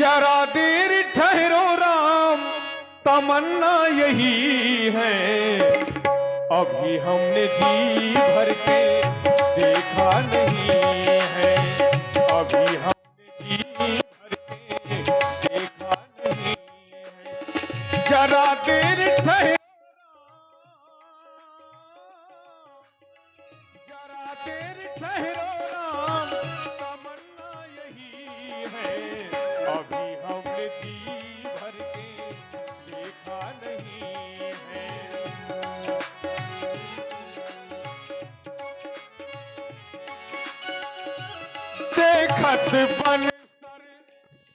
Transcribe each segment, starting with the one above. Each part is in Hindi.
जरा देर ठहरो राम, तमन्ना यही है, अभी हमने जी भर के देखा नहीं है, अभी हमने जी भर के देखा नहीं है। जरा देर ठहरो, जरा देर ठहरो राम, तमन्ना यही है, अभी हमने जी भर के देखा नहीं है। देखत बन सर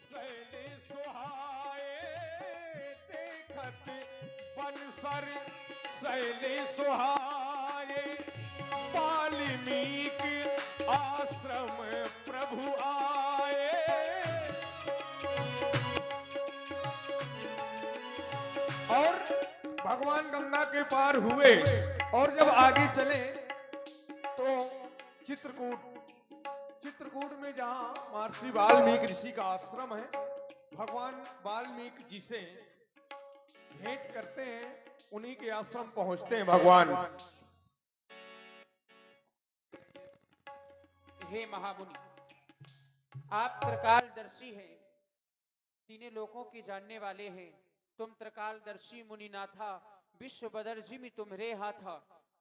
सैले सुहाए, देखत बन सर सैले सुहाए, वाल्मीकि आश्रम प्रभु आए। और भगवान गंगा के पार हुए और जब आगे चले तो चित्रकूट में जहां महर्षि वाल्मीकि ऋषि का आश्रम है, भगवान वाल्मीकि जी से भेंट करते हैं, उन्हीं के आश्रम पहुंचते हैं भगवान। हे महामुनि, आप त्रिकालदर्शी हैं, तीनों लोकों के जानने वाले हैं। तुम त्रिकालदर्शी मुनिनाथा, विश्व बदर जिमि तुम्हारे हाथा।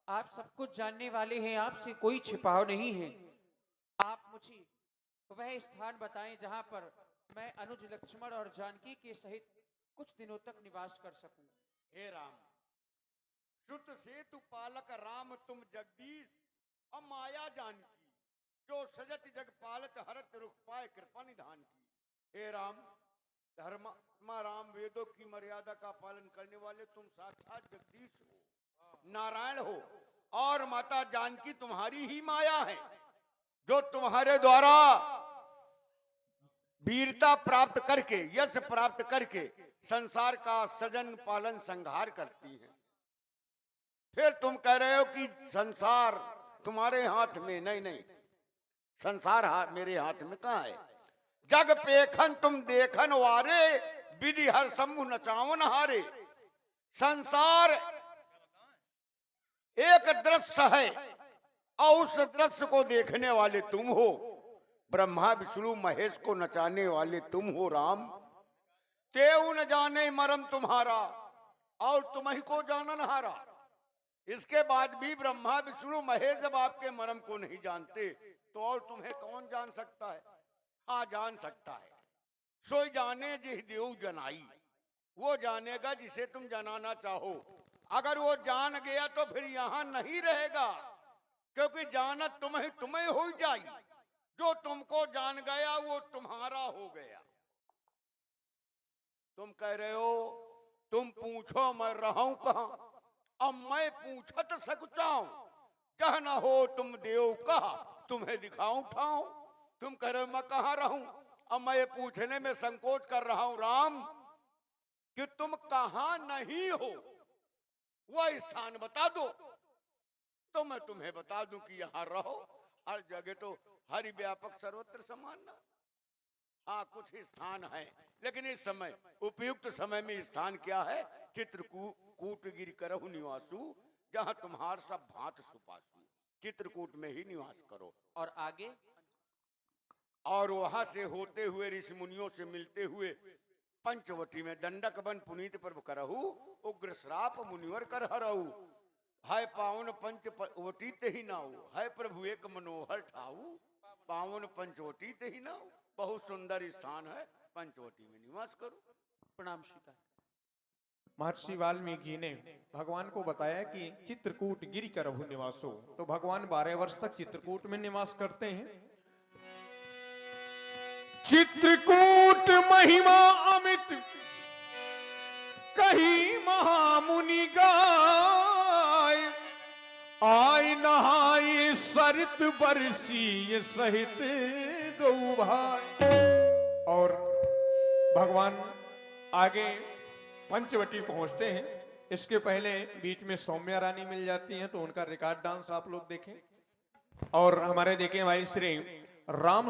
आप सब कुछ जानने वाले हैं, आपसे कोई छिपाव नहीं है। आप मुझे वह स्थान बताएं जहां पर मैं अनुज लक्ष्मण और जानकी के सहित कुछ दिनों तक निवास कर सकूं। हे राम, श्रुत सेतु पालक राम तुम जगदीश, अब माया जानकी, जो सजत जग पालत हरत रुख पाए कृपा निधान की। हे राम, धर्मा राम वेदों की मर्यादा का पालन करने वाले तुम साक्षात जगदीश हो, नारायण हो, और माता जानकी तुम्हारी ही माया है, जो तुम्हारे द्वारा वीरता प्राप्त करके, यश प्राप्त करके संसार का सृजन पालन संहार करती है। फिर तुम कह रहे हो कि संसार तुम्हारे हाथ में, नहीं, संसार मेरे हाथ में कहां है। जग पेखन तुम देखन वारे, विधि हर शंभु नचावन हारे। संसार एक दृश्य है और उस दृश्य को देखने वाले तुम हो। ब्रह्मा विष्णु महेश को नचाने वाले तुम हो राम। तेऊ न जाने मरम तुम्हारा, और तुम ही को जानन हारा। इसके बाद भी ब्रह्मा विष्णु महेश जब आपके मरम को नहीं जानते तो और तुम्हें कौन जान सकता है। हाँ, जान सकता है। सोई जाने जिह देव जनाई, वो जानेगा जिसे तुम जनाना चाहो। अगर वो जान गया तो फिर यहां नहीं रहेगा, क्योंकि जानत तुम्हें हो जाई। जो तुमको जान गया वो तुम्हारा हो गया। तुम कह रहे हो तुम पूछो मैं रहूं कहां, अब मैं पूछत सकुचाऊं। कह न हो तुम देव कहा, तुम्हें दिखाऊं ठाऊं। तुम कह रहे हो मैं कहां रहूं, अब मैं ये पूछने में संकोच कर रहा हूं राम कि तुम कहां नहीं हो, वह स्थान बता दो तो मैं तुम्हें बता दूं कि यहां रहो। हर जगह तो हरि व्यापक सर्वत्र समान ना। हाँ, कुछ स्थान है, लेकिन इस समय उपयुक्त समय में स्थान क्या है। चित्रकूट गिर करहु निवासु, जहां तुम्हार सब भांत सुपासु। चित्रकूट में ही निवास करो। और आगे? और वहां से होते हुए ऋषि मुनियों से मिलते हुए पंचवटी में दंडक बन पुनीत प्रभु करहु, उग्र श्राप मुनिवर कर हरहु। हाय पावन पंचवटी ते ही नाऊ, हाय प्रभु एक मनोहर ठाऊ। पावन पंचवटी ते ही नाऊ, बहुत सुंदर स्थान है, पंचवटी में निवास करो। प्रणाम स्वीकार। महर्षि वाल्मीकि जी ने भगवान को बताया कि चित्रकूट गिरि करहु निवासो, तो भगवान 12 वर्ष तक चित्रकूट में निवास करते हैं। चित्रकूट महिमा अमित कही महामुनि गाय, आय नहाय सरित बरसी सहित दो भाई। और भगवान आगे पंचवटी पहुंचते हैं। इसके पहले बीच में सौम्या रानी मिल जाती हैं, तो उनका रिकॉर्ड डांस आप लोग देखें। और हमारे देखें भाई श्री राम